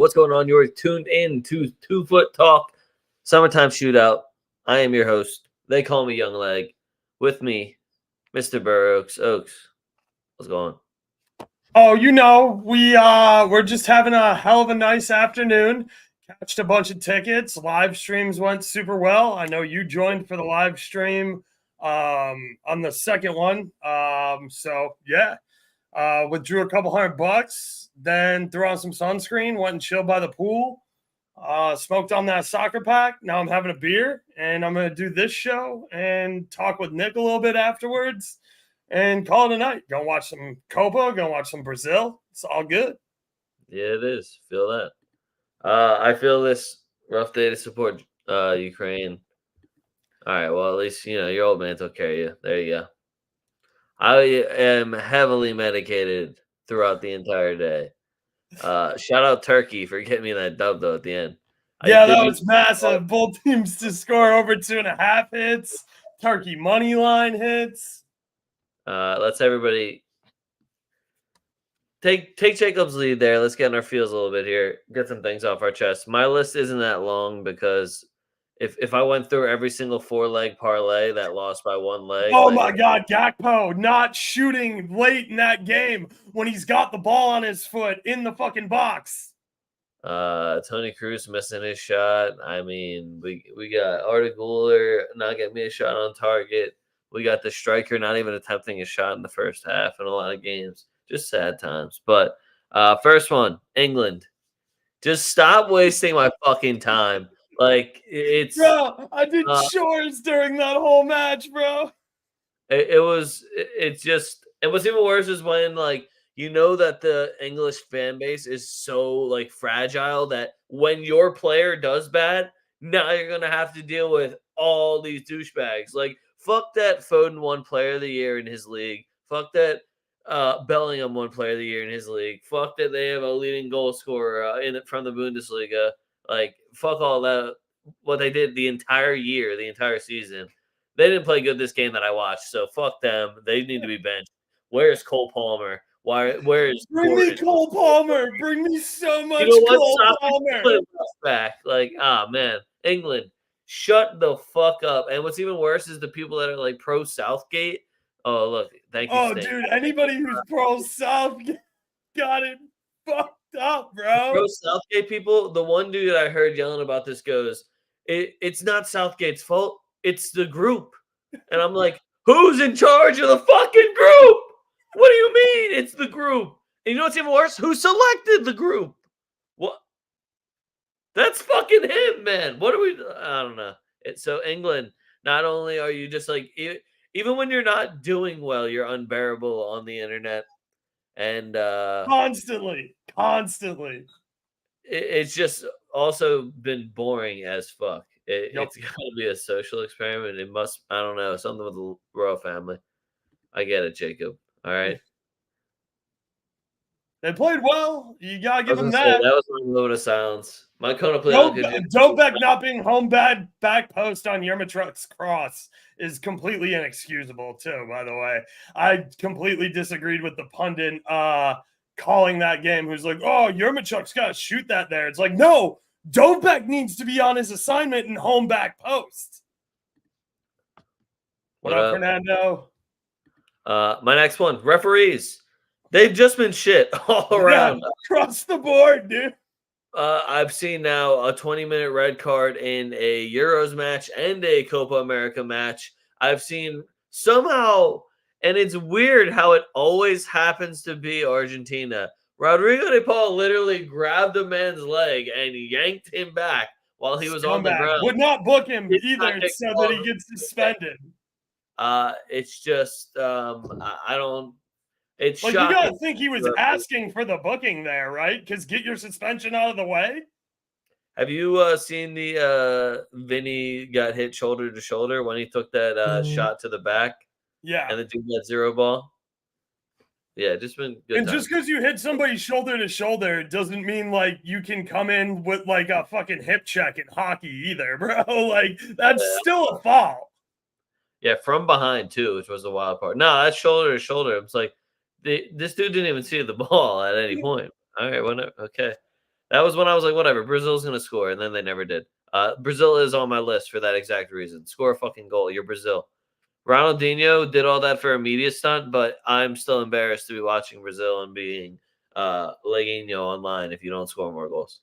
What's going on? You're tuned in to 2FootTalk Summertime Shootout. I am your host. They call me Young Leg. With me, Mr. Burrows. Oaks, what's going on? Oh, we're just having a hell of a nice afternoon. Catched a bunch of tickets. Live streams went super well. I know you joined for the live stream on the second one. Withdrew a couple $100, then threw on some sunscreen, went and chilled by the pool. Smoked on that soccer pack. Now I'm having a beer, and I'm going to do this show and talk with Nick a little bit afterwards and call it a night. Go watch some Copa, go watch some Brazil. It's all good. Yeah, it is. Feel that. I feel this rough day to support Ukraine. All right, well, at least, your old man took care of you. There you go. I am heavily medicated throughout the entire day. Shout out Turkey for getting me that dub, though, at the end. Yeah, that was massive. Both teams to score over 2.5 hits. Turkey money line hits. Let's everybody take Jacob's lead there. Let's get in our feels a little bit here. Get some things off our chest. My list isn't that long because if I went through every single 4-leg parlay that lost by 1 leg. Oh my God, Gakpo not shooting late in that game when he's got the ball on his foot in the fucking box. Tony Cruz missing his shot. I mean, we got Arda Guler not getting me a shot on target. We got the striker not even attempting a shot in the first half in a lot of games. Just sad times. But first one, England. Just stop wasting my fucking time. Like, it's... Bro, I did chores during that whole match, bro. It's just... And what's even worse is when, like, that the English fan base is so, like, fragile that when your player does bad, now you're going to have to deal with all these douchebags. Like, fuck that Foden won Player of the Year in his league. Fuck that Bellingham won Player of the Year in his league. Fuck that they have a leading goal scorer from the Bundesliga. Like, fuck all that. What they did the entire year, the entire season. They didn't play good this game that I watched, so fuck them. They need to be benched. Where's Cole Palmer? Where is Bring Gordon? me Cole Palmer. Bring me so much Cole Palmer. Back. Like, man. England, shut the fuck up. And what's even worse is the people that are like pro Southgate. Oh, look, thank you. Oh, dude, anybody who's pro Southgate got it fucked up, bro. Pro Southgate people, the one dude that I heard yelling about this goes, it's not Southgate's fault, it's the group. And I'm like, who's in charge of the fucking group? What do you mean it's the group? And you know what's even worse? Who selected the group? What? That's fucking him, man. What are we? I don't know. So England, not only are you just like, even when you're not doing well, you're unbearable on the internet. And constantly. It's just also been boring as fuck. It's got to be a social experiment. It must, I don't know, something with the royal family. I get it, Jacob. All right. They played well. You gotta give them that. That was a moment of silence. My Dobek not being home back post on Yermachuk's cross is completely inexcusable too. By the way, I completely disagreed with the pundit calling that game. Who's like, "Oh, Yermachuk's got to shoot that there." It's like, no, Dobek needs to be on his assignment in home back post. What up, Fernando? My next one, referees. They've just been shit all around. Yeah, across the board, dude. I've seen now a 20-minute red card in a Euros match and a Copa America match. I've seen somehow, and it's weird how it always happens to be Argentina. Rodrigo de Paul literally grabbed a man's leg and yanked him back while he was on the ground. Would not book him either so that he gets suspended. It's just, I don't. It's like, you gotta think he was asking for the booking there, right? Because get your suspension out of the way. Have you seen the Vinny got hit shoulder to shoulder when he took that shot to the back? Yeah. And the dude got zero ball? Yeah, just been good. And just because you hit somebody shoulder to shoulder doesn't mean like you can come in with like a fucking hip check in hockey either, bro. Like, that's still a foul. Yeah, from behind too, which was the wild part. No, that's shoulder to shoulder. It's like this dude didn't even see the ball at any point. All right, whatever. Okay. That was when I was like, whatever, Brazil's gonna score, and then they never did. Brazil is on my list for that exact reason. Score a fucking goal. You're Brazil. Ronaldinho did all that for a media stunt, but I'm still embarrassed to be watching Brazil and being Leguinho online if you don't score more goals.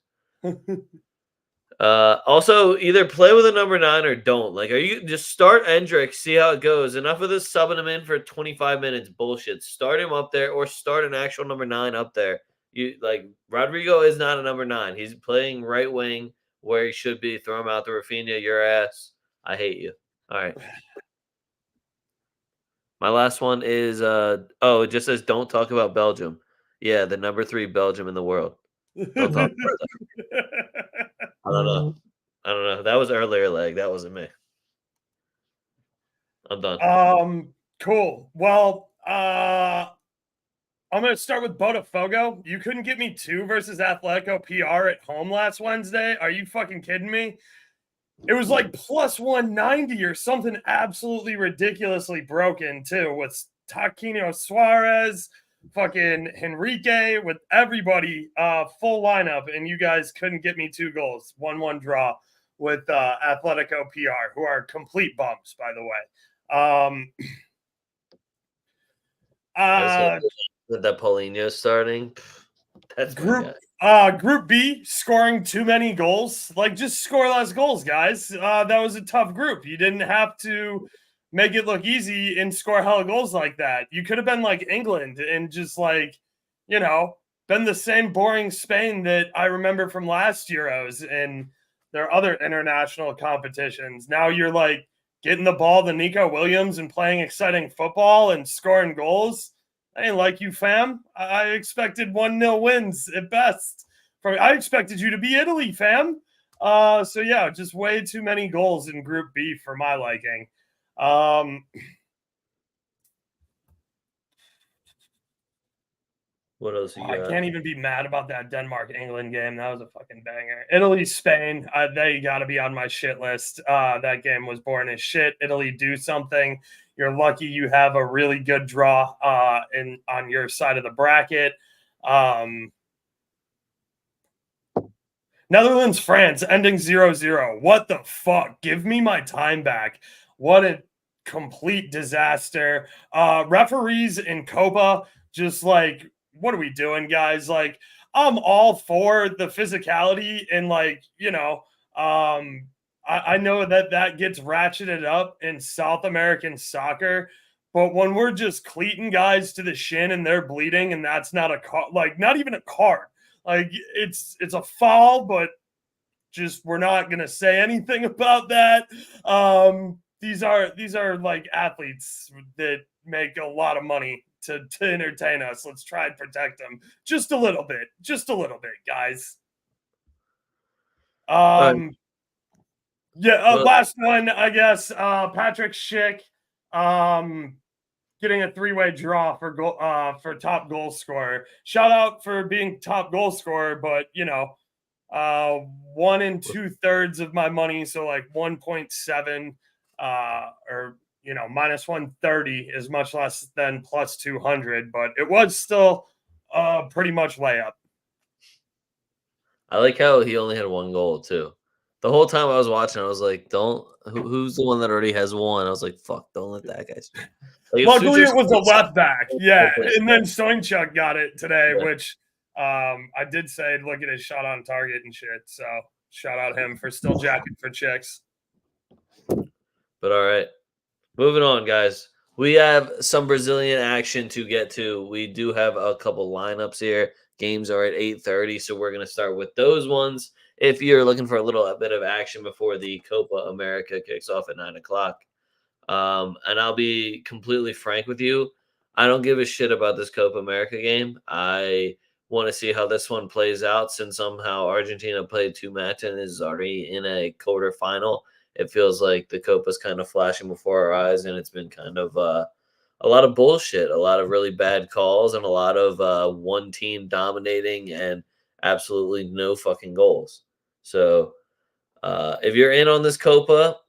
Also, either play with a number 9 or don't. Like, are you just start Endrick, see how it goes? Enough of this subbing him in for 25 minutes bullshit. Start him up there or start an actual number 9 up there. You like Rodrigo is not a number 9. He's playing right wing where he should be. Throw him out to Rafinha, your ass. I hate you. All right. My last one is it just says don't talk about Belgium. Yeah, the number 3 Belgium in the world. Don't talk about that. I don't know. I don't know. That was earlier leg. That wasn't me. I'm done. Cool. Well, I'm gonna start with Botafogo. You couldn't get me 2 versus Atletico PR at home last Wednesday. Are you fucking kidding me? It was like plus 190 or something absolutely ridiculously broken too, with Taquino Suarez, fucking Henrique, with everybody full lineup, and you guys couldn't get me 2 goals. 1-1 draw with Atletico PR, who are complete bumps, by the way. With that Paulinho starting, that's Group B scoring too many goals. Like, just score less goals, guys. That was a tough group. You didn't have to make it look easy and score hella goals like that. You could have been like England and just like, been the same boring Spain that I remember from last Euros and their other international competitions. Now you're like getting the ball to Nico Williams and playing exciting football and scoring goals. I ain't like you, fam. I expected 1-0 wins at best. I expected you to be Italy, fam. So yeah, just way too many goals in Group B for my liking. What else you got? I can't even be mad about that Denmark-England game. That was a fucking banger. Italy-Spain, they got to be on my shit list. That game was boring as shit. Italy, do something. You're lucky you have a really good draw on your side of the bracket. Netherlands, France, ending 0-0. What the fuck? Give me my time back. What a complete disaster. Referees in Copa, just like, what are we doing, guys? Like, I'm all for the physicality and like, I know that gets ratcheted up in South American soccer, but when we're just cleating guys to the shin and they're bleeding and that's not a like not even a card. Like, it's a foul, but just we're not gonna say anything about that. These are like athletes that make a lot of money to entertain us. Let's try and protect them just a little bit, guys. Last one, I guess. Patrick Schick, getting a 3-way draw for top goal scorer. Shout out for being top goal scorer, but 1 2/3 of my money, so like 1.7, or minus 130 is much less than plus 200, but it was still pretty much layup. I like how he only had 1 goal too. The whole time I was watching, I was like, "Don't who's the one that already has 1?" I was like, "Fuck, don't let that guy." Like, luckily, it was a left back, yeah, and then Stoinchuk got it today, which I did say look at his shot on target and shit. So shout out him for still jacking for chicks. But all right, moving on, guys. We have some Brazilian action to get to. We do have a couple lineups here. Games are at 8:30, so we're going to start with those ones. If you're looking for a little bit of action before the Copa America kicks off at 9 o'clock. And I'll be completely frank with you. I don't give a shit about this Copa America game. I want to see how this one plays out since somehow Argentina played 2 matches and is already in a quarterfinal. It feels like the Copa's kind of flashing before our eyes, and it's been kind of a lot of bullshit, a lot of really bad calls, and a lot of one team dominating and absolutely no fucking goals. So if you're in on this Copa,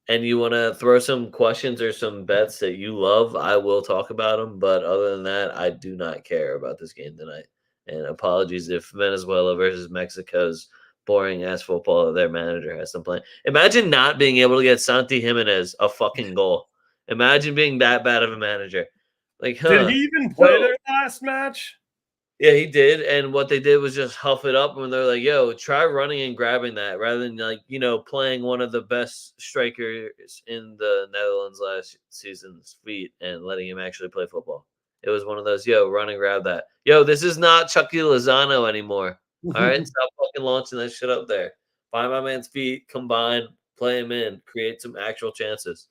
and you want to throw some questions or some bets that you love, I will talk about them. But other than that, I do not care about this game tonight. And apologies if Venezuela versus Mexico's boring ass football their manager has them playing. Imagine not being able to get Santi Jimenez a fucking goal. Imagine being that bad of a manager. Like, Did he huh? even play No. their last match? Yeah, he did. And what they did was just huff it up when they're like, yo, try running and grabbing that rather than like, playing one of the best strikers in the Netherlands last season's feet and letting him actually play football. It was one of those, yo, run and grab that. Yo, this is not Chucky Lozano anymore. All right. Stop fucking launching that shit up there. Find my man's feet, combine, play him in, create some actual chances.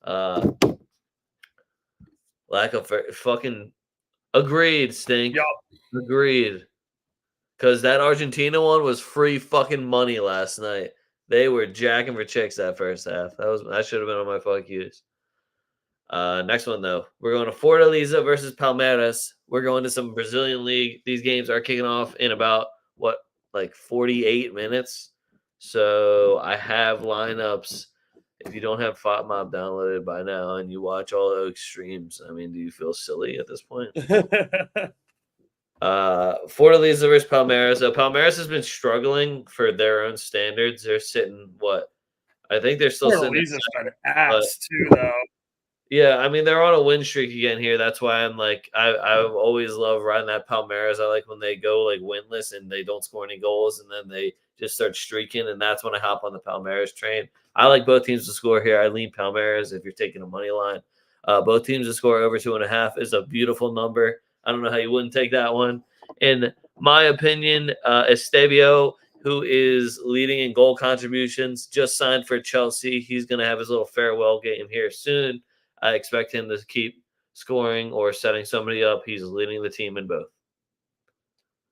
Uh lack of fucking agreed, Stink. Yup. Agreed. Because that Argentina one was free fucking money last night. They were jacking for chicks that first half. That should have been on my fuck yous. Next one though, we're going to Fortaleza versus Palmeiras. We're going to some Brazilian league. These games are kicking off in about what, like 48 minutes. So I have lineups. If you don't have Fight Mob downloaded by now and you watch all those streams, I mean, do you feel silly at this point? Fortaleza versus Palmeiras. So Palmeiras has been struggling for their own standards. They're sitting what? I think they're still sitting. Fortaleza's been But ass too, though. yeah, I mean they're on a win streak again here. That's why I'm like I've always loved riding that Palmeiras. I like when they go like winless and they don't score any goals and then they just start streaking, and that's when I hop on the Palmeiras train. I like both teams to score here. I lean Palmeiras if you're taking a money line. Both teams to score over 2.5 is a beautiful number. I don't know how you wouldn't take that one. In my opinion, Estevio, who is leading in goal contributions, just signed for Chelsea. He's going to have his little farewell game here soon. I expect him to keep scoring or setting somebody up. He's leading the team in both.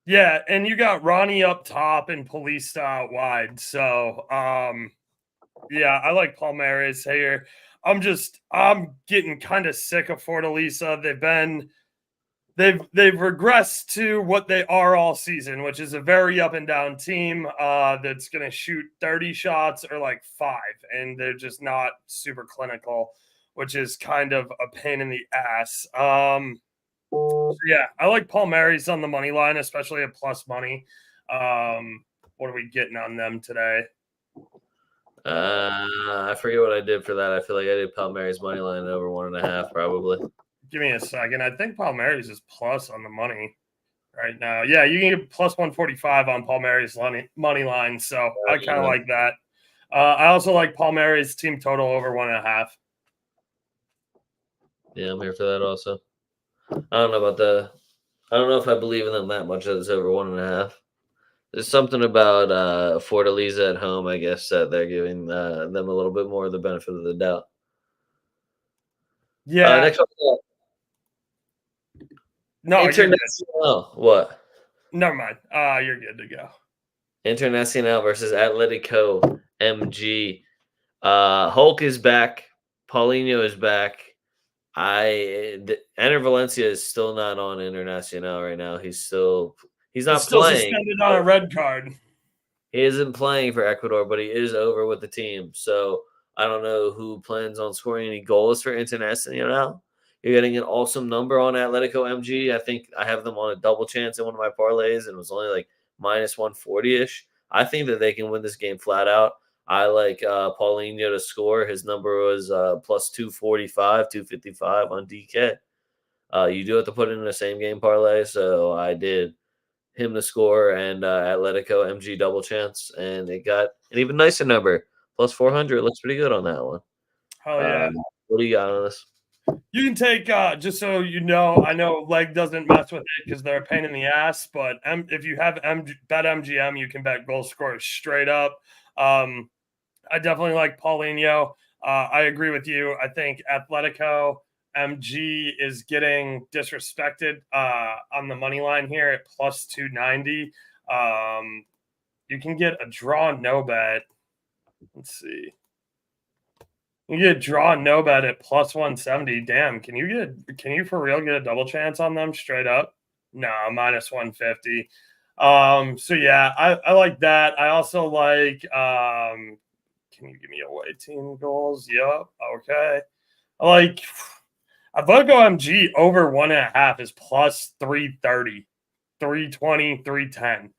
Yeah, and you got Ronnie up top and Paulista out wide. So, yeah, I like Palmeiras here. I'm getting kind of sick of Fortaleza. They've regressed to what they are all season, which is a very up and down team that's going to shoot 30 shots or like 5, and they're just not super clinical, which is kind of a pain in the ass. So yeah, I like Palmeiras on the money line, especially at plus money. What are we getting on them today? I forget what I did for that. I feel like I did Palmeiras money line over 1.5 probably. Give me a second. I think Palmeiras is plus on the money right now. Yeah, you can get plus 145 on Palmeiras money line. So I kind of like that. I also like Palmeiras team total over 1.5. Yeah, I'm here for that also. I don't know if I believe in them that much that it's over 1.5. There's something about Fortaleza at home, I guess, that they're giving them a little bit more of the benefit of the doubt. Yeah. Next one. No, Internacional. What? Never mind. You're good to go. Internacional versus Atletico MG. Hulk is back. Paulinho is back. Ener Valencia is still not on Internacional right now. He's not still playing. Suspended on a red card. He isn't playing for Ecuador, but he is over with the team. So I don't know who plans on scoring any goals for Internacional. You're getting an awesome number on Atletico MG. I think I have them on a double chance in one of my parlays, and it was only like minus 140-ish. I think that they can win this game flat out. I like Paulinho to score. His number was plus 245, 255 on DK. You do have to put it in the same game parlay, so I did him to score and Atletico MG double chance, and it got an even nicer number, plus 400. Looks pretty good on that one. Oh yeah. What do you got on this? You can take, just so you know, I know Leg doesn't mess with it because they're a pain in the ass, but if you have bet MGM, you can bet goal scorers straight up. I definitely like Paulinho. I agree with you. I think Atletico MG is getting disrespected on the money line here at plus 290. You can get a draw no bet. Let's see. You get draw no bet at plus 170. Damn, can you for real get a double chance on them straight up? No, minus 150. So yeah, I like that. I also like can you give me away team goals? Yep. Okay. I like Atletico MG over 1.5 is plus 330. 320, 310.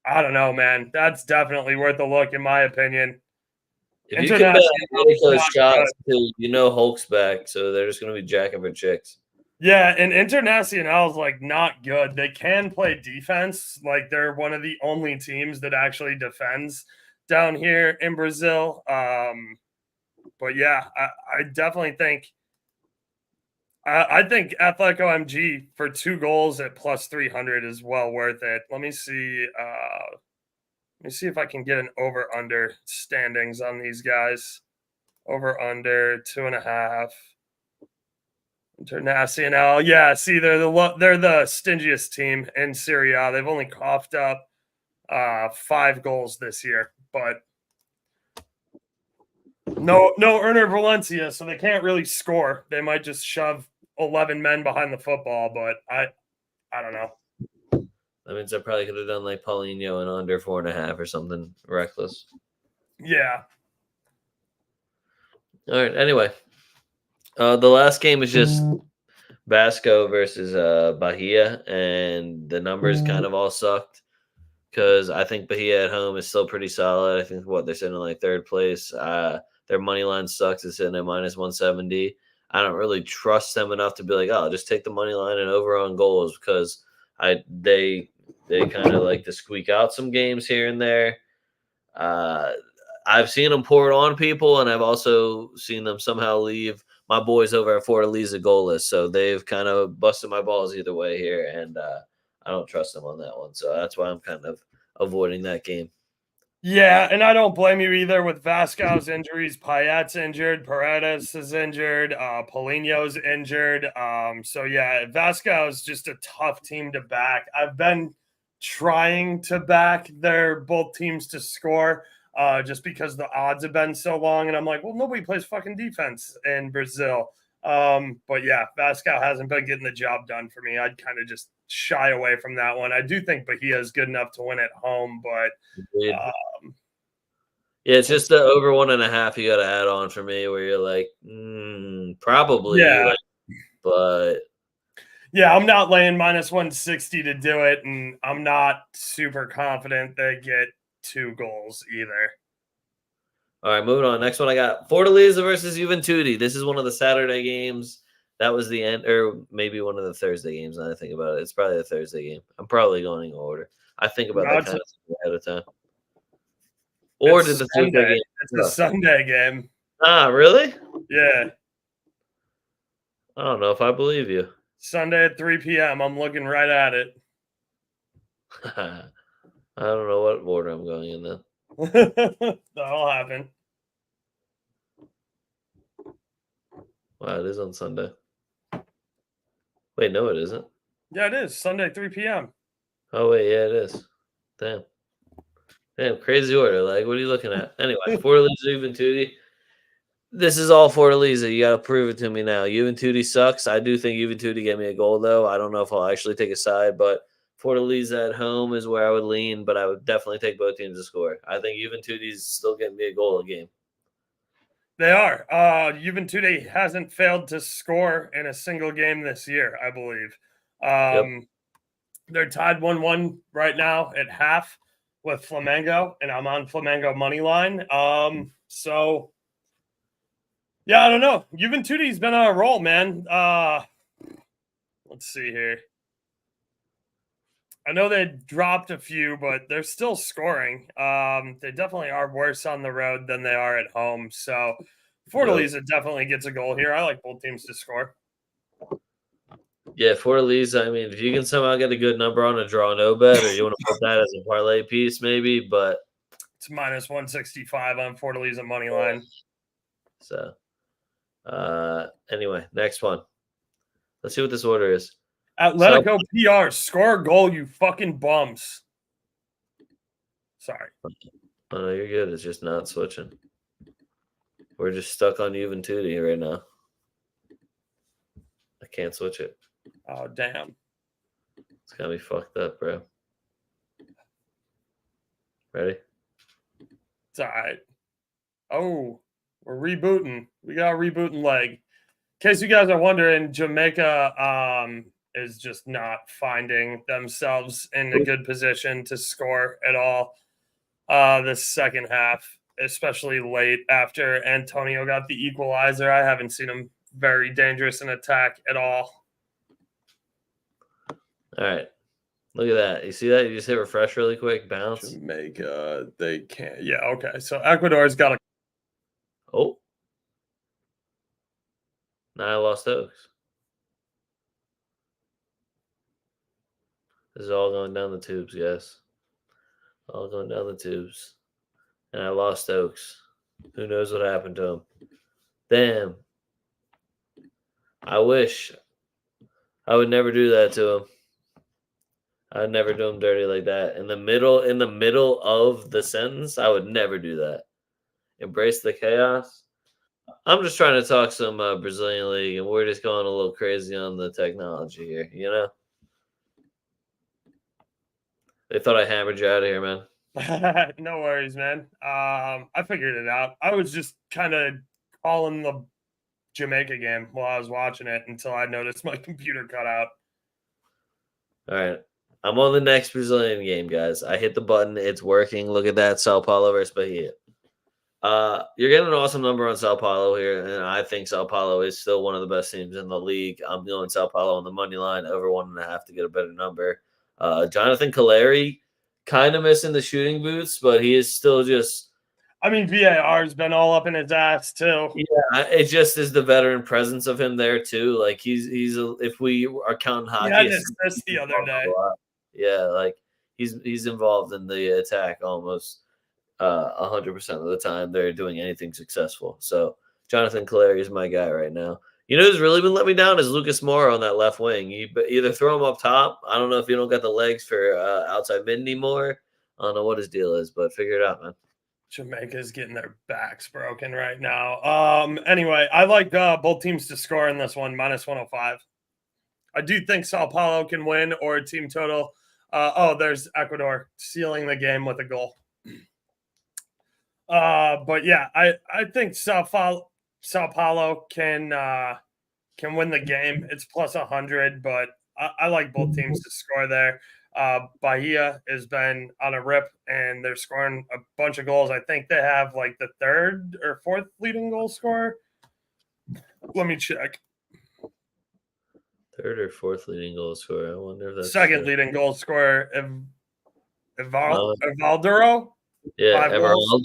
I don't know, man. That's definitely worth a look, in my opinion. If you can bet International both those not shots, good. too, Hulk's back, so they're just going to be jacking for chicks. Yeah, and Internacional is like not good. They can play defense. Like they're one of the only teams that actually defends down here in Brazil. But yeah, I definitely think I think Atletico MG for 2 goals at plus 300 is well worth it. Let me see. Let me see if I can get an over under standings on these guys. Over under 2.5. Internacional, yeah. See, they're the stingiest team in Serie A. They've only coughed up 5 goals this year, but no Erner Valencia, so they can't really score. They might just shove 11 men behind the football, but I don't know. That means I probably could have done like Paulinho and under 4.5 or something reckless. Yeah. All right. Anyway, the last game is just Vasco versus Bahia, and the numbers kind of all sucked because I think Bahia at home is still pretty solid. I think they're sitting in like third place. Their money line sucks. It's sitting at minus 170. I don't really trust them enough to be like, oh, just take the money line and over on goals because they kind of like to squeak out some games here and there. I've seen them pour it on people, and I've also seen them somehow leave my boys over at Fortaleza goalless. So they've kind of busted my balls either way here, and I don't trust them on that one. So that's why I'm kind of avoiding that game. Yeah, and I don't blame you either with Vasco's injuries. Payet's injured, Paredes is injured, Paulinho's injured. So yeah, Vasco's just a tough team to back. I've been trying to back their both teams to score just because the odds have been so long, and I'm like, well, nobody plays fucking defense in Brazil. But yeah, Vasco hasn't been getting the job done for me. I'd kind of just shy away from that one. I do think Bahia is good enough to win at home, but yeah, it's just the over 1.5 you got to add on for me, where you're like, probably, yeah, but yeah, I'm not laying minus 160 to do it, and I'm not super confident they get 2 goals either. All right, moving on. Next one, I got Fortaleza versus Juventude. This is one of the Saturday games. That was the end, or maybe one of the Thursday games. Now that I think about it, it's probably the Thursday game. I'm probably going in order. I think about that kind of thing ahead of time. Or did the Thursday game? It's a Sunday game. Ah, really? Yeah. I don't know if I believe you. Sunday at 3 p.m. I'm looking right at it. I don't know what order I'm going in then. That'll happen. Wow, it is on Sunday. Wait, no, it isn't. Yeah, it is. Sunday, 3 p.m. Oh, wait, yeah, it is. Damn, crazy order. Like, what are you looking at? Anyway, Fortaleza, Juventude. This is all Fortaleza. You got to prove it to me now. Juventude sucks. I do think Juventude get me a goal, though. I don't know if I'll actually take a side, but Fortaleza at home is where I would lean, but I would definitely take both teams to score. I think Juventude is still getting me a goal a game. They are. Juventude hasn't failed to score in a single game this year, I believe. Yep. They're tied 1-1 right now at half with Flamengo, and I'm on Flamengo money line. So yeah, I don't know. Juventude's been on a roll, man. Let's see here. I know they dropped a few, but they're still scoring. They definitely are worse on the road than they are at home. So Fortaleza definitely gets a goal here. I like both teams to score. Yeah, Fortaleza, I mean, if you can somehow get a good number on a draw no bet, or you want to put that as a parlay piece, maybe, but it's minus 165 on Fortaleza money line. So, anyway, next one. Let's see what this order is. Atletico PR, score a goal, you fucking bums. Sorry. Oh, no, you're good. It's just not switching. We're just stuck on Juventude right now. I can't switch it. Oh, damn. It's got me fucked up, bro. Ready? It's all right. Oh, we're rebooting. We got a rebooting leg. In case you guys are wondering, Jamaica is just not finding themselves in a good position to score at all this second half, especially late after Antonio got the equalizer. I haven't seen him very dangerous in attack at all. All right. Look at that. You see that? You just hit refresh really quick, bounce. Jamaica, they can't. Yeah, okay. So Ecuador's got a. Oh. Now I lost Oaks. This is all going down the tubes, guys. All going down the tubes. And I lost Oaks. Who knows what happened to him? Damn. I wish. I would never do that to him. I would never do him dirty like that. In the middle of the sentence, I would never do that. Embrace the chaos. I'm just trying to talk some Brazilian league, and we're just going a little crazy on the technology here, you know? They thought I hammered you out of here, man. No worries, man. I figured it out. I was just kind of calling the Jamaica game while I was watching it until I noticed my computer cut out. All right. I'm on the next Brazilian game, guys. I hit the button. It's working. Look at that. Sao Paulo versus Bahia. You're getting an awesome number on Sao Paulo here, and I think Sao Paulo is still one of the best teams in the league. I'm going Sao Paulo on the money line, over 1.5 to get a better number. Jonathan Caleri, kind of missing the shooting boots, but he is still just. I mean, VAR's been all up in his ass too. Yeah, it just is the veteran presence of him there too. Like he's if we are counting hockey, he had an assist the other day. Yeah, like he's involved in the attack almost 100% of the time they're doing anything successful. So Jonathan Caleri is my guy right now. You know who's really been let me down is Lucas Moura on that left wing. You either throw him up top. I don't know if you don't got the legs for outside mid anymore. I don't know what his deal is, but figure it out, man. Jamaica's getting their backs broken right now. Anyway, I like both teams to score in this one, -105. I do think Sao Paulo can win or a team total. There's Ecuador sealing the game with a goal. But yeah, I think Sao Paulo can win the game. It's +100, but I like both teams to score there. Bahia has been on a rip, and they're scoring a bunch of goals. I think they have like the third or fourth leading goal scorer. Let me check. Third or fourth leading goal scorer. I wonder if that's second leading goal scorer. Evaldero. Yeah, Everaldo.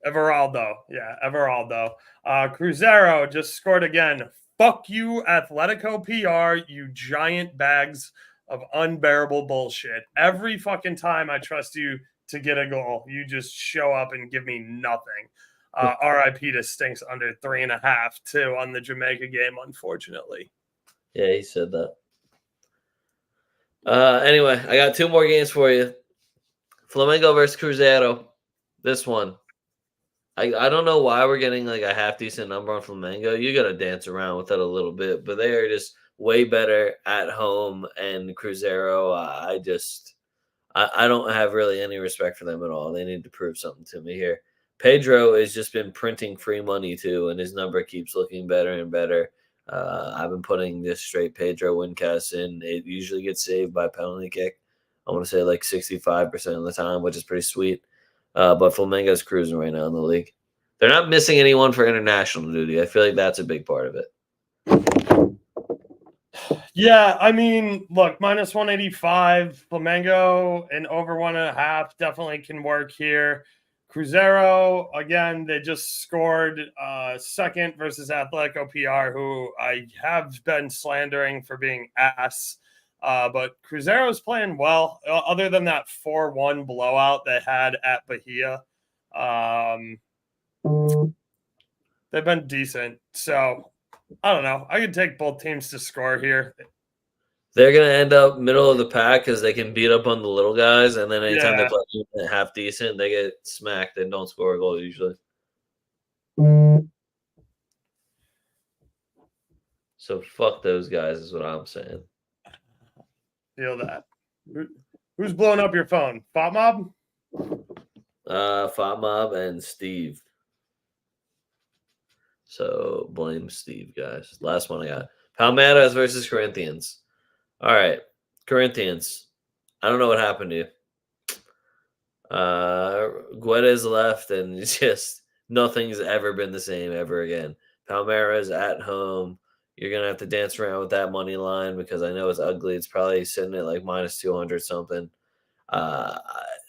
Everaldo. Yeah, Everaldo. Cruzeiro just scored again. Fuck you, Atletico PR, you giant bags of unbearable bullshit. Every fucking time I trust you to get a goal, you just show up and give me nothing. RIP to stinks under 3.5 too on the Jamaica game, unfortunately. Yeah, he said that. Anyway, I got 2 more games for you. Flamengo versus Cruzeiro. This one. I don't know why we're getting like a half decent number on Flamengo. You got to dance around with it a little bit, but they are just way better at home. And Cruzeiro, I don't have really any respect for them at all. They need to prove something to me here. Pedro has just been printing free money too, and his number keeps looking better and better. I've been putting this straight Pedro win cast in. It usually gets saved by penalty kick. I want to say like 65% of the time, which is pretty sweet. But Flamengo's cruising right now in the league. They're not missing anyone for international duty. I feel like that's a big part of it. Yeah, I mean, look, -185, Flamengo and over 1.5 definitely can work here. Cruzeiro, again, they just scored second versus Atletico PR, who I have been slandering for being ass. But Cruzeiro's playing well, other than that 4-1 blowout they had at Bahia. They've been decent. So, I don't know. I could take both teams to score here. They're going to end up middle of the pack because they can beat up on the little guys. And then anytime they play half decent, they get smacked and don't score a goal usually. So, fuck those guys is what I'm saying. Feel that. Who's blowing up your phone? Fat Mob? Fat Mob and Steve. So blame Steve, guys. Last one I got. Palmeiras versus Corinthians. All right, Corinthians. I don't know what happened to you. Guedes left, and it's just nothing's ever been the same ever again. Palmeiras at home. You're gonna have to dance around with that money line because I know it's ugly. It's probably sitting at like minus 200 something. Uh,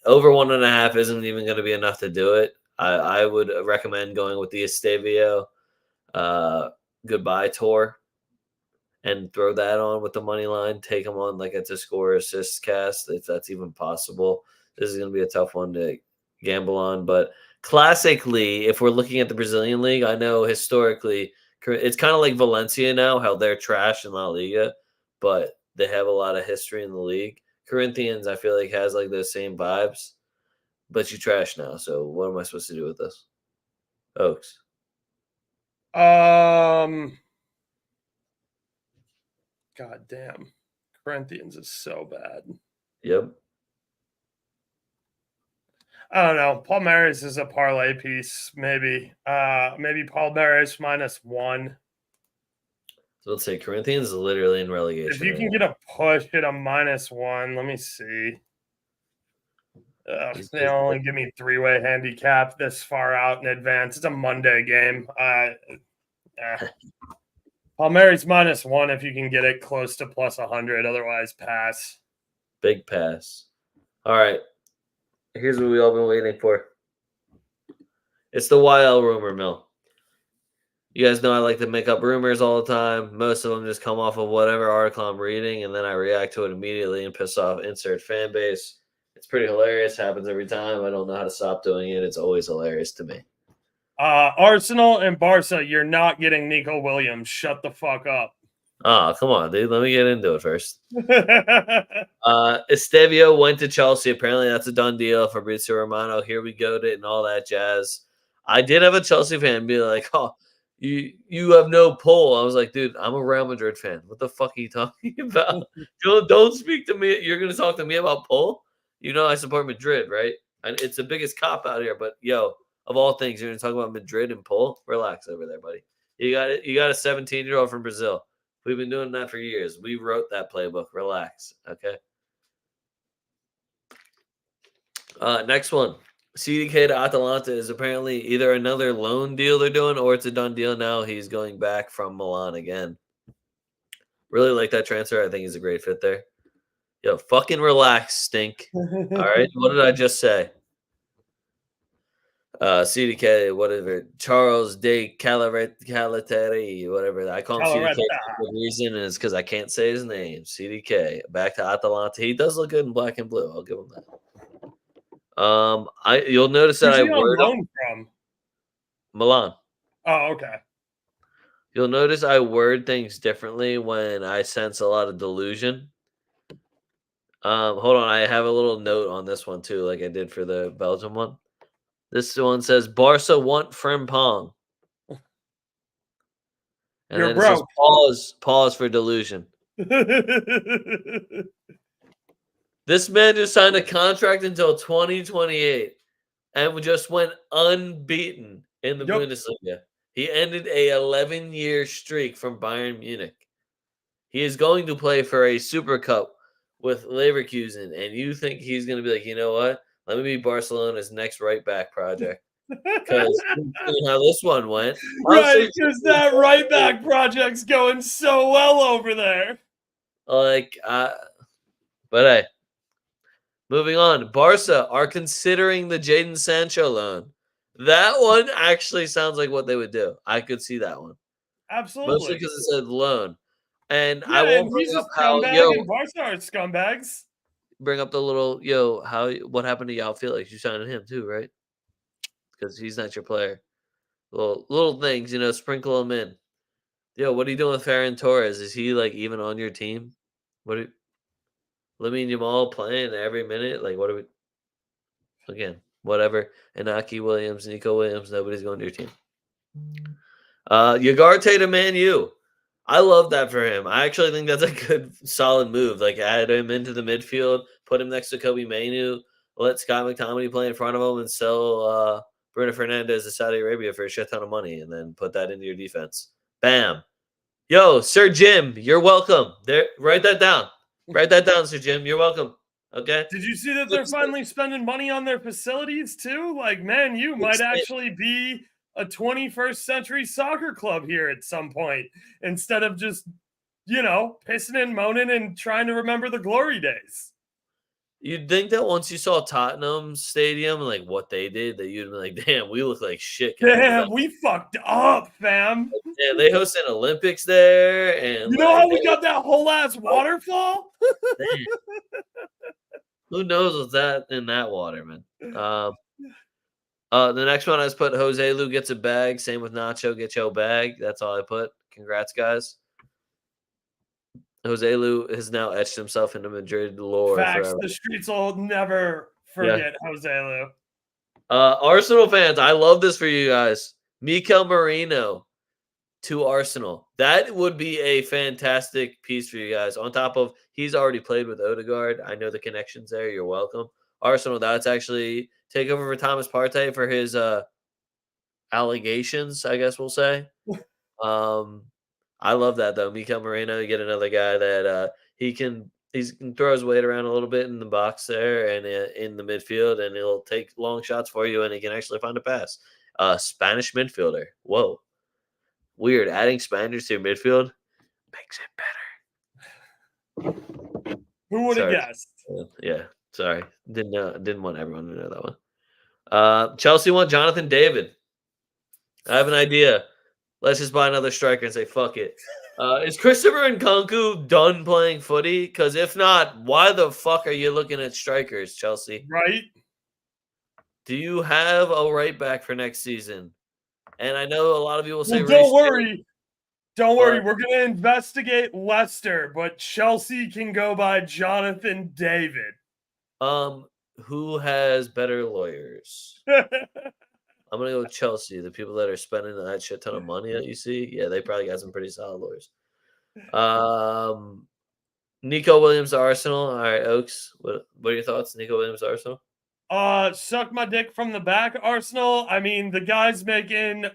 Over 1.5 isn't even going to be enough to do it. I would recommend going with the Estavio uh, goodbye tour and throw that on with the money line. Take them on like it's a score assist cast if that's even possible. This is going to be a tough one to gamble on, but classically, if we're looking at the Brazilian league, I know historically it's kind of like Valencia now, how they're trash in La Liga, but they have a lot of history in the league. Corinthians, I feel like has like those same vibes, but you trash now. So what am I supposed to do with this? Oaks. God damn. Corinthians is so bad. Yep. I don't know. Palmeiras is a parlay piece, maybe. Maybe Palmeiras -1. So let's say Corinthians is literally in relegation. If you can get a push at a -1, let me see. They only give me 3-way handicap this far out in advance. It's a Monday game. Palmeiras -1 if you can get it close to +100. Otherwise, pass. Big pass. All right. Here's what we all been waiting for. It's the YL rumor mill. You guys know I like to make up rumors all the time. Most of them just come off of whatever article I'm reading, and then I react to it immediately and piss off insert fan base. It's pretty hilarious. Happens every time. I don't know how to stop doing it. It's always hilarious to me. Arsenal and Barca, you're not getting Nico Williams. Shut the fuck up. Oh, come on, dude. Let me get into it first. Estavio went to Chelsea. Apparently, that's a done deal. Fabrizio Romano, here we go to it and all that jazz. I did have a Chelsea fan be like, oh, you have no pull. I was like, dude, I'm a Real Madrid fan. What the fuck are you talking about? Don't speak to me. You're going to talk to me about pull? You know I support Madrid, right? And it's the biggest cop out here. But, yo, of all things, you're going to talk about Madrid and pull? Relax over there, buddy. You got it. You got a 17-year-old from Brazil. We've been doing that for years. We wrote that playbook. Relax, okay? Next one. CDK to Atalanta is apparently either another loan deal they're doing or it's a done deal now. He's going back from Milan again. Really like that transfer. I think he's a great fit there. Yo, fucking relax, stink. All right. What did I just say? CDK, whatever. Charles de Calateri, whatever. I call him CDK for a reason, and it's because I can't say his name. CDK. Back to Atalanta. He does look good in black and blue. I'll give him that. You'll notice that I word loan from Milan. Oh, okay. You'll notice I word things differently when I sense a lot of delusion. Hold on, I have a little note on this one too, like I did for the Belgium one. This one says Barca want Frimpong. And You're then broke. It says pause for delusion. This man just signed a contract until 2028 and just went unbeaten in the Bundesliga. He ended a 11-year streak from Bayern Munich. He is going to play for a Super Cup with Leverkusen, and you think he's going to be like, you know what? Let me be Barcelona's next right back project. Because how this one went. Right, because that right back project's going so well over there. But hey, moving on. Barca are considering the Jadon Sancho loan. That one actually sounds like what they would do. I could see that one. Absolutely. Mostly because it said loan. And yeah, I won't bring up how, and Barca are scumbags. Bring up the little, what happened to Yao Felix? You signed him too, right? Because he's not your player. Little things, sprinkle them in. What are you doing with Ferran Torres? Is he like even on your team? Lamine Yamal playing every minute? Like, what are we? Again, whatever. Inaki Williams, Nico Williams, nobody's going to your team. Ugarte to Man U. I love that for him. I actually think that's a good, solid move. Like, add him into the midfield, put him next to Kobe Mainoo, let Scott McTominay play in front of him, and sell Bruno Fernandes to Saudi Arabia for a shit ton of money, and then put that into your defense. Bam. Yo, Sir Jim, you're welcome. There, write that down. Write that down, Sir Jim. You're welcome. Okay. Did you see that they're finally spending money on their facilities too? Like, man, you might actually be a 21st century soccer club here at some point instead of just, pissing and moaning and trying to remember the glory days. You'd think that once you saw Tottenham Stadium and like what they did, that you'd be like, "Damn, we look like shit." Damn, we fucked up, fam. Yeah, they hosted Olympics there, and You know how we got that whole ass waterfall? Who knows what's that in that water, man? The next one I just put Jose Lu gets a bag. Same with Nacho, get your bag. That's all I put. Congrats, guys. Jose Lu has now etched himself into Madrid lore Facts. forever. The streets will never forget Jose Lu. Arsenal fans, I love this for you guys. Mikel Merino to Arsenal. That would be a fantastic piece for you guys. On top of he's already played with Odegaard. I know the connections there. You're welcome. Arsenal, that's actually take over for Thomas Partey for his allegations, I guess we'll say. I love that though. Mikel Merino, you get another guy that he can throw his weight around a little bit in the box there and in the midfield, and he'll take long shots for you, and he can actually find a pass. Spanish midfielder. Whoa. Weird. Adding Spaniards to your midfield makes it better. Who would have guessed? Yeah. Sorry. Didn't want everyone to know that one. Chelsea want Jonathan David. I have an idea. Let's just buy another striker and say fuck it. Is Christopher Nkunku done playing footy? Because if not, why the fuck are you looking at strikers, Chelsea? Right. Do you have a right back for next season? And I know a lot of people say, don't worry. Don't worry. We're going to investigate Leicester, but Chelsea can go by Jonathan David. Who has better lawyers? I'm going to go with Chelsea. The people that are spending that shit ton of money that you see, yeah, they probably got some pretty solid lawyers. Nico Williams to Arsenal. All right, Oaks. What are your thoughts? Nico Williams to Arsenal? Suck my dick from the back, Arsenal. I mean, the guy's making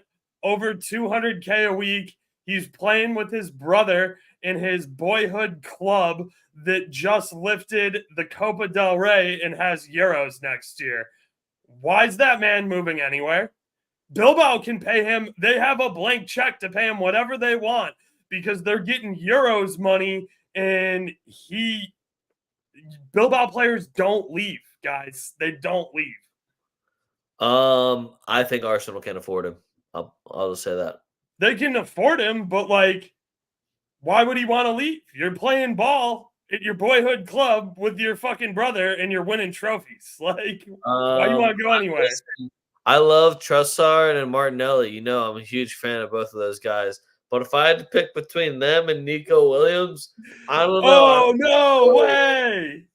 over 200K a week. He's playing with his brother in his boyhood club that just lifted the Copa del Rey and has Euros next year. Why is that man moving anywhere? Bilbao can pay him. They have a blank check to pay him whatever they want because they're getting Euros money, and Bilbao players don't leave. Guys, they don't leave. I think Arsenal can afford him. I'll just say that they can afford him, but like, why would he want to leave? You're playing ball at your boyhood club with your fucking brother, and you're winning trophies. Like, why do you want to go anywhere? I love Trossard and Martinelli. You know, I'm a huge fan of both of those guys. But if I had to pick between them and Nico Williams, I don't know. Oh no way!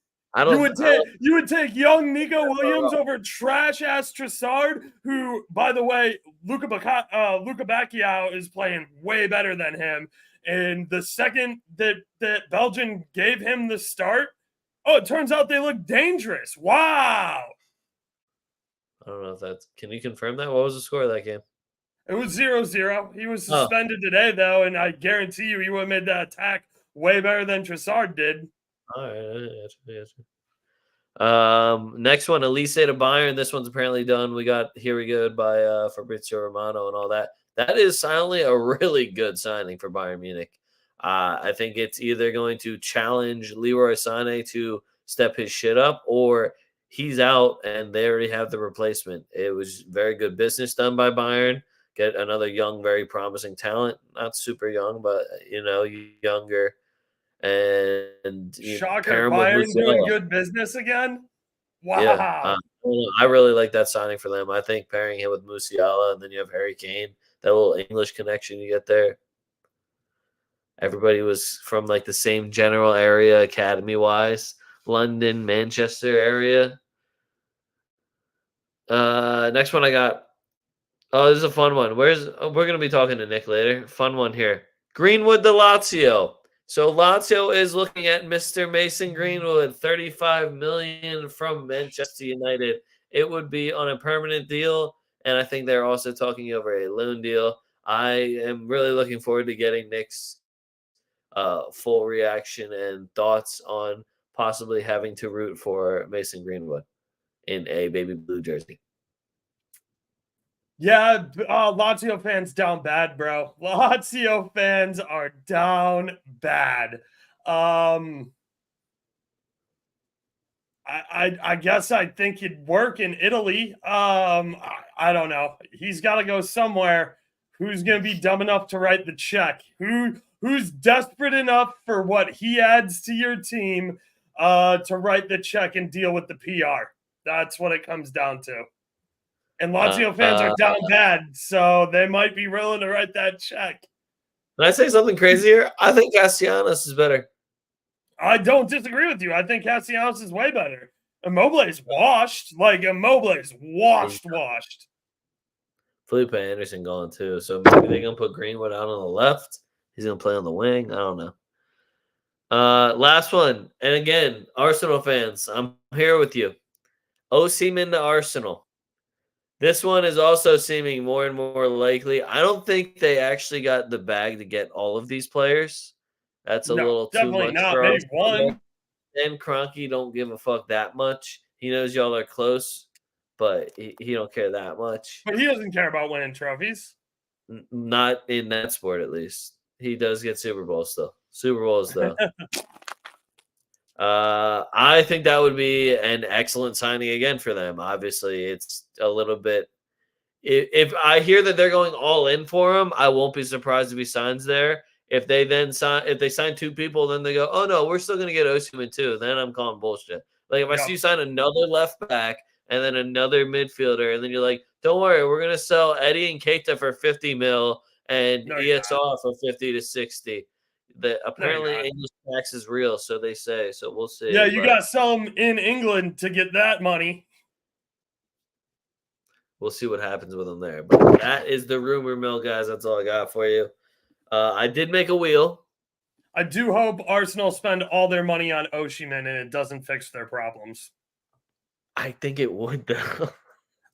You would take young Nico Williams over trash ass Trossard, who, by the way, Luka Bacchiao is playing way better than him. And the second that Belgium gave him the start, it turns out they look dangerous. Wow. I don't know if that's. Can you confirm that? What was the score of that game? It was 0-0. He was suspended today, though, and I guarantee you he would have made that attack way better than Trossard did. All right. Next one, Elise to Bayern. This one's apparently done. We got Here We Go by Fabrizio Romano and all that. That is silently a really good signing for Bayern Munich. I think it's either going to challenge Leroy Sané to step his shit up, or he's out and they already have the replacement. It was very good business done by Bayern. Get another young, very promising talent. Not super young, but, younger. And shocker, Bayern doing good business again? Wow. Yeah, I really like that signing for them. I think pairing him with Musiala, and then you have Harry Kane, that little English connection you get there. Everybody was from like the same general area, academy-wise. London, Manchester area. Next one I got. Oh, this is a fun one. We're going to be talking to Nick later. Fun one here. Greenwood to Lazio. So Lazio is looking at Mr. Mason Greenwood, $35 million from Manchester United. It would be on a permanent deal, and I think they're also talking over a loan deal. I am really looking forward to getting Nick's full reaction and thoughts on possibly having to root for Mason Greenwood in a baby blue jersey. Yeah, Lazio fans down bad, bro. Lazio fans are down bad. I guess I think it'd work in Italy. I don't know. He's got to go somewhere. Who's going to be dumb enough to write the check? Who's desperate enough for what he adds to your team to write the check and deal with the PR? That's what it comes down to. And Lazio fans are down bad, so they might be willing to write that check. Can I say something crazier? I think Castellanos is better. I don't disagree with you. I think Castellanos is way better. Immobile is washed. Like, Immobile is washed. Felipe Anderson gone too. So maybe they're going to put Greenwood out on the left. He's going to play on the wing. I don't know. Last one. And again, Arsenal fans, I'm here with you. Osimhen to Arsenal. This one is also seeming more and more likely. I don't think they actually got the bag to get all of these players. That's a little too much for us. Maybe one. And Kroenke don't give a fuck that much. He knows y'all are close, but he don't care that much. But he doesn't care about winning trophies. Not in that sport, at least. He does get Super Bowls, though. Super Bowls, though. I think that would be an excellent signing again for them. Obviously, it's a little bit. If I hear that they're going all in for him, I won't be surprised if he signs there. If they sign two people, then they go, oh no, we're still going to get Osimhen too. Then I'm calling bullshit. Like if I see you sign another left back and then another midfielder, and then you're like, don't worry, we're going to sell Eddie and Keita for 50 mil and ESR for 50 to 60. Apparently English tax is real, so they say. So we'll see. Yeah, you got to sell them in England to get that money. We'll see what happens with them there. But that is the rumor mill, guys. That's all I got for you. I did make a wheel. I do hope Arsenal spend all their money on Osimhen and it doesn't fix their problems. I think it would, though.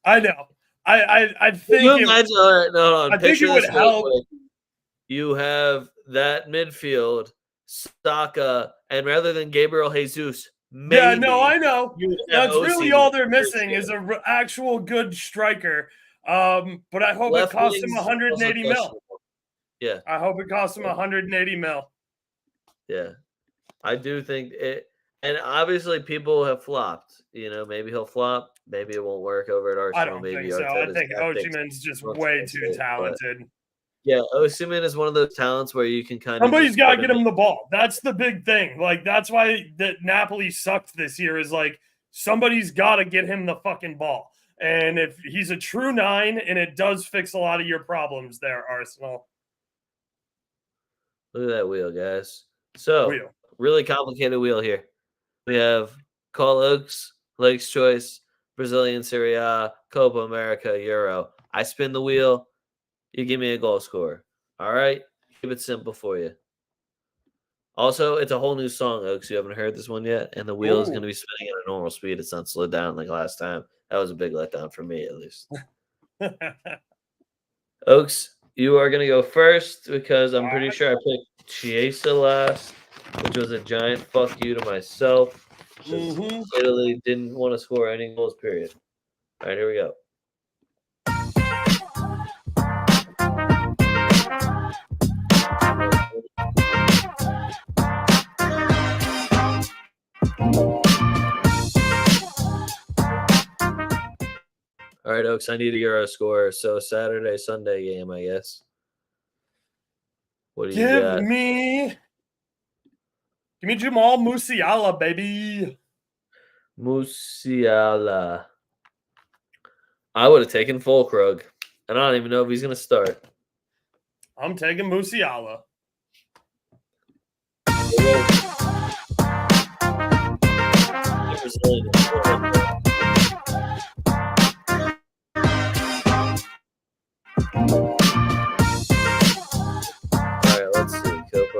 I know. I think I think it would help. You have that midfield, Saka, and rather than Gabriel Jesus, I know. That's really all they're missing is an actual good striker. But I hope it costs him 180 mil. Yeah. I hope it costs him 180 mil. Yeah. I do think it. And obviously people have flopped. You know, maybe he'll flop. Maybe it won't work over at Arsenal. I don't think so. I think Osimhen's just way too talented. Yeah, Osimhen is one of those talents where you can kind of. Somebody's got to get him the ball. That's the big thing. Like, that's why that Napoli sucked this year is like, somebody's got to get him the fucking ball. And if he's a true 9, and it does fix a lot of your problems there, Arsenal. Look at that wheel, guys. So, really complicated wheel here. We have Call Oaks, Lake's Choice, Brazilian Serie A, Copa America, Euro. I spin the wheel. You give me a goal scorer. All right? Keep it simple for you. Also, it's a whole new song, Oaks. You haven't heard this one yet? And the wheel is going to be spinning at a normal speed. It's not slowed down like last time. That was a big letdown for me, at least. Oaks, you are going to go first because I'm pretty sure I picked Chiesa last, which was a giant fuck you to myself. Italy didn't want to score any goals, period. All right, here we go. All right, Oaks, I need a Euro score. So Saturday, Sunday game, I guess. What do you got? Give me Jamal Musiala, baby. Musiala. I would have taken Fulkrug, and I don't even know if he's going to start. I'm taking Musiala.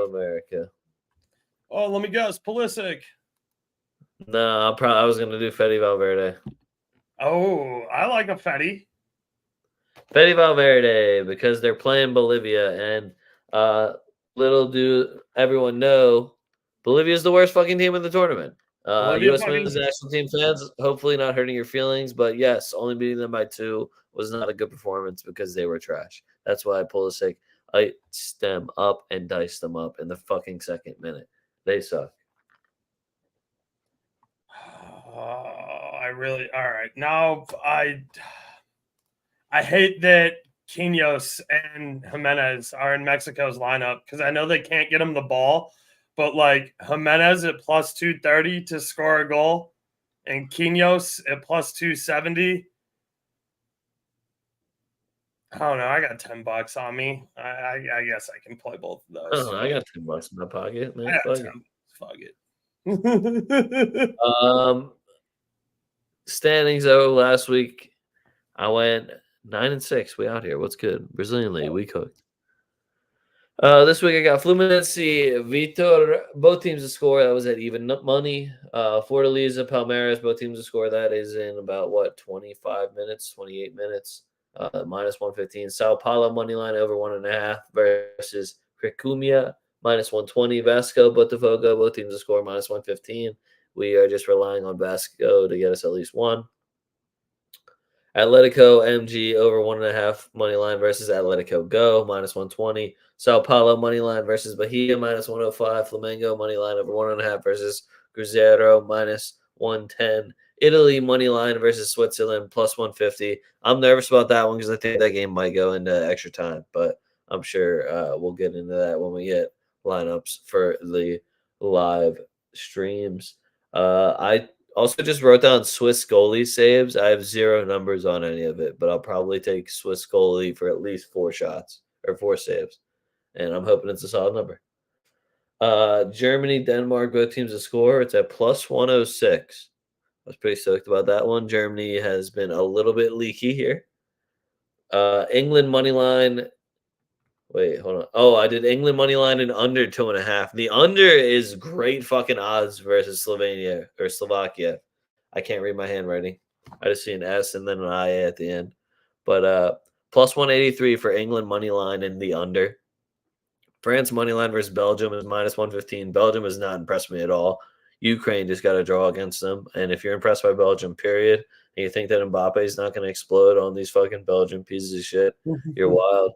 America. Oh, let me guess. Pulisic. No, I was going to do Fede Valverde. Oh, I like a Fede. Fede Valverde, because they're playing Bolivia, and little do everyone know, Bolivia's the worst fucking team in the tournament. Bolivia U.S. fucking men's national team fans, hopefully not hurting your feelings, but yes, only beating them by 2 was not a good performance because they were trash. That's why Pulisic iced them up and diced them up in the fucking second minute. They suck. I really all right. Now I hate that Quinhos and Jimenez are in Mexico's lineup because I know they can't get him the ball, but like Jimenez at plus 230 to score a goal and Quinhos at plus 270. I don't know. I got $10 on me. I guess I can play both of those. I got $10 in my pocket, man. I got Fuck 10. it. Fuck it. Standings over last week. I went 9-6. We out here. What's good? Brazilian League. We cooked. This week I got Fluminense, Vitor, both teams to score. That was at even money. Fortaleza, Palmeiras, both teams to score. That is in about 25 minutes, 28 minutes. Minus 115. Sao Paulo money line over 1.5 versus Cricumia minus 120. Vasco, Botafogo, both teams to score minus 115. We are just relying on Vasco to get us at least one. Atletico MG over 1.5 money line versus Atletico Go minus 120. Sao Paulo money line versus Bahia minus 105. Flamengo money line over 1.5 versus Cruzeiro minus 110. Italy money line versus Switzerland plus 150. I'm nervous about that one because I think that game might go into extra time, but I'm sure we'll get into that when we get lineups for the live streams. I also just wrote down Swiss goalie saves. I have 0 numbers on any of it, but I'll probably take Swiss goalie for at least 4 shots or 4 saves, and I'm hoping it's a solid number. Germany, Denmark, both teams to score. It's at plus 106. I was pretty stoked about that one. Germany has been a little bit leaky here. England money line. Wait, hold on. Oh, I did England money line and under 2.5. The under is great fucking odds versus Slovenia or Slovakia. I can't read my handwriting. I just see an S and then an I at the end. But plus 183 for England money line and the under. France money line versus Belgium is minus 115. Belgium has not impressed me at all. Ukraine just got a draw against them. And if you're impressed by Belgium, period, and you think that Mbappe is not going to explode on these fucking Belgian pieces of shit, you're wild.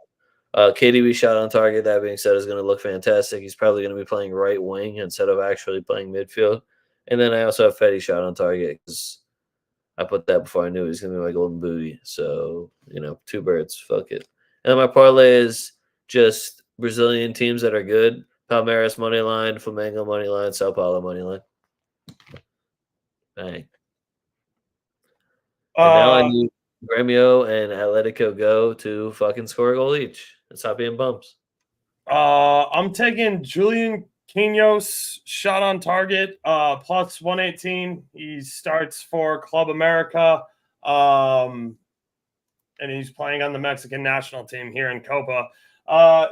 KDB shot on target, that being said, is going to look fantastic. He's probably going to be playing right wing instead of actually playing midfield. And then I also have Fetty shot on target because I put that before I knew he was going to be my golden booty. So, 2 birds. Fuck it. And my parlay is just Brazilian teams that are good. Palmeiras money line, Flamengo money line, Sao Paulo money line. Bang. And now I need Gremio and Atletico Go to fucking score a goal each. And stop being bumps. I'm taking Julian Quinhos shot on target, plus 118. He starts for Club America. And he's playing on the Mexican national team here in Copa.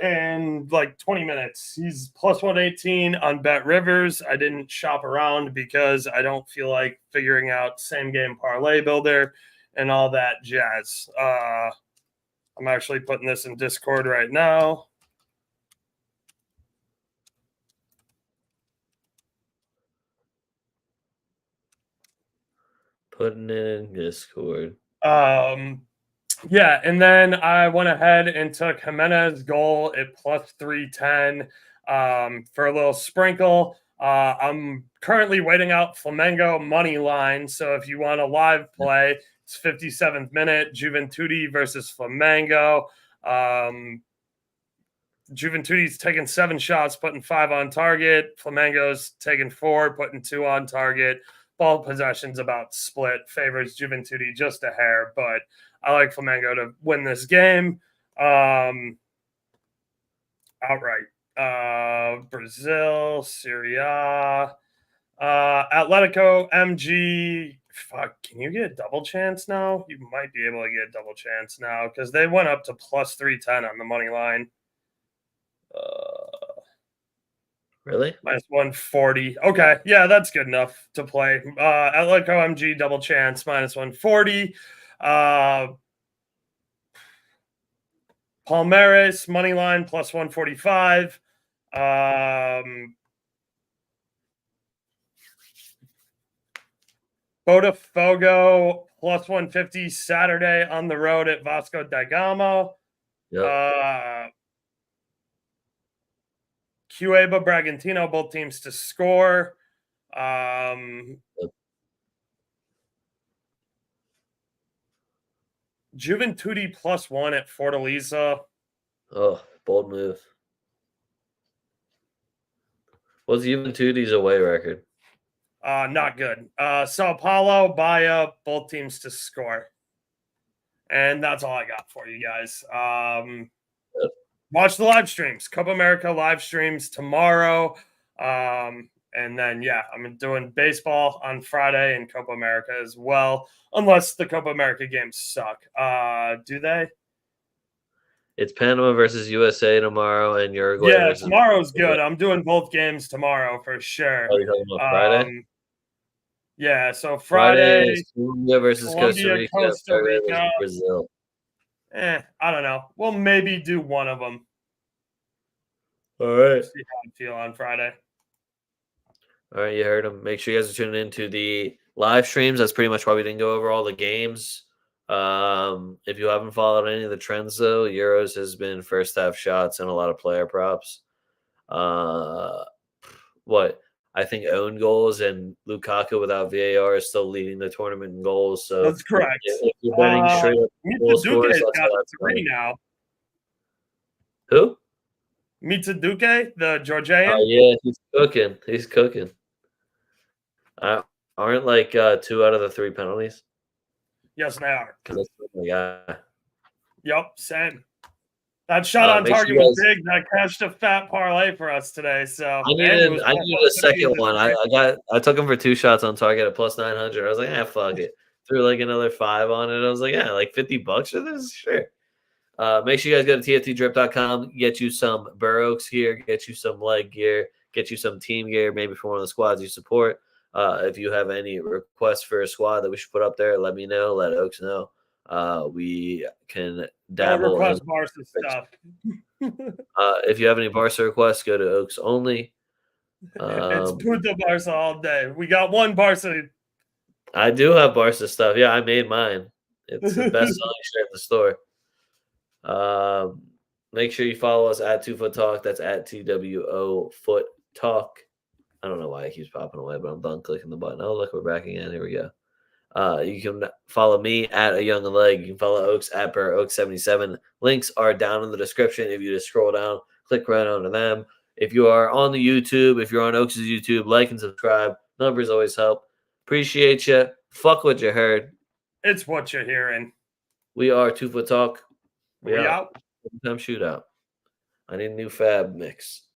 In like 20 minutes. He's plus 118 on Bet Rivers. I didn't shop around because I don't feel like figuring out same game parlay builder and all that jazz. I'm actually putting this in Discord right now. Putting it in Discord. Yeah, and then I went ahead and took Jimenez goal at plus 310 for a little sprinkle. I'm currently waiting out Flamengo money line. So if you want a live play, it's 57th minute, Juventude versus Flamengo. Juventude's taking 7 shots, putting 5 on target. Flamengo's taking 4, putting 2 on target. Ball possession's about split. Favors Juventude just a hair, but I like Flamengo to win this game outright. Brazil, Serie A, Atletico, MG. Fuck, can you get a double chance now? You might be able to get a double chance now because they went up to plus 310 on the money line. Really? Minus 140. Okay, yeah, that's good enough to play. Atletico MG double chance minus 140. Palmeiras money line plus 145. Botafogo plus 150 Saturday on the road at Vasco da Gama. Yep. Cueva, Bragantino, both teams to score. Juventude plus 1 at Fortaleza. Oh, bold move. What's Juventude's away record? Not good. Sao Paulo, Bahia, both teams to score. And that's all I got for you guys. Watch the live streams. Copa America live streams tomorrow. And then, yeah, I'm doing baseball on Friday and Copa America as well, unless the Copa America games suck. Do they? It's Panama versus USA tomorrow and Uruguay. Yeah, versus tomorrow's good. I'm doing both games tomorrow for sure. Oh, you're talking about Friday? Yeah, so Friday is Colombia versus Costa Rica. Costa Rica. Brazil. I don't know. We'll maybe do one of them. All right. See how I feel on Friday. All right, you heard them. Make sure you guys are tuning into the live streams. That's pretty much why we didn't go over all the games. If you haven't followed any of the trends, though, Euros has been first half shots and a lot of player props. I think own goals and Lukaku without VAR is still leading the tournament in goals. So that's correct. If you're betting straight up goal scores, got 3 now. Who? Mitsuduke, the Georgian. Oh yeah, he's cooking. He's cooking. Aren't like 2 out of the 3 penalties? Yes, they are. Yeah. Yep, same. That shot on target was big. That cashed a fat parlay for us today. So I needed a second one. I took him for 2 shots on target at plus 900. I was like, fuck it. Threw like another 5 on it. I was like, like $50 for this? Sure. Make sure you guys go to tftdrip.com, get you some Burrows gear, get you some leg gear, get you some team gear, maybe for one of the squads you support. If you have any requests for a squad that we should put up there, let me know. Let Oaks know. We can dabble in Barca stuff. If you have any Barca requests, go to Oaks only. It's Puta Barca all day. We got one Barca. I do have Barca stuff. Yeah, I made mine. It's the best selling shirt in the store. Make sure you follow us at TwoFootTalk. That's at TWOFootTalk. I don't know why it keeps popping away, but I'm done clicking the button. Oh, look, we're back again. Here we go. You can follow me at A Young Leg. You can follow Oaks at BurrOaks77. Links are down in the description. If you just scroll down, click right onto them. If you are on the YouTube, if you're on Oaks' YouTube, like and subscribe. Numbers always help. Appreciate you. Fuck what you heard. It's what you're hearing. We are TwoFootTalk. We out. Time shootout. I need a new fab mix.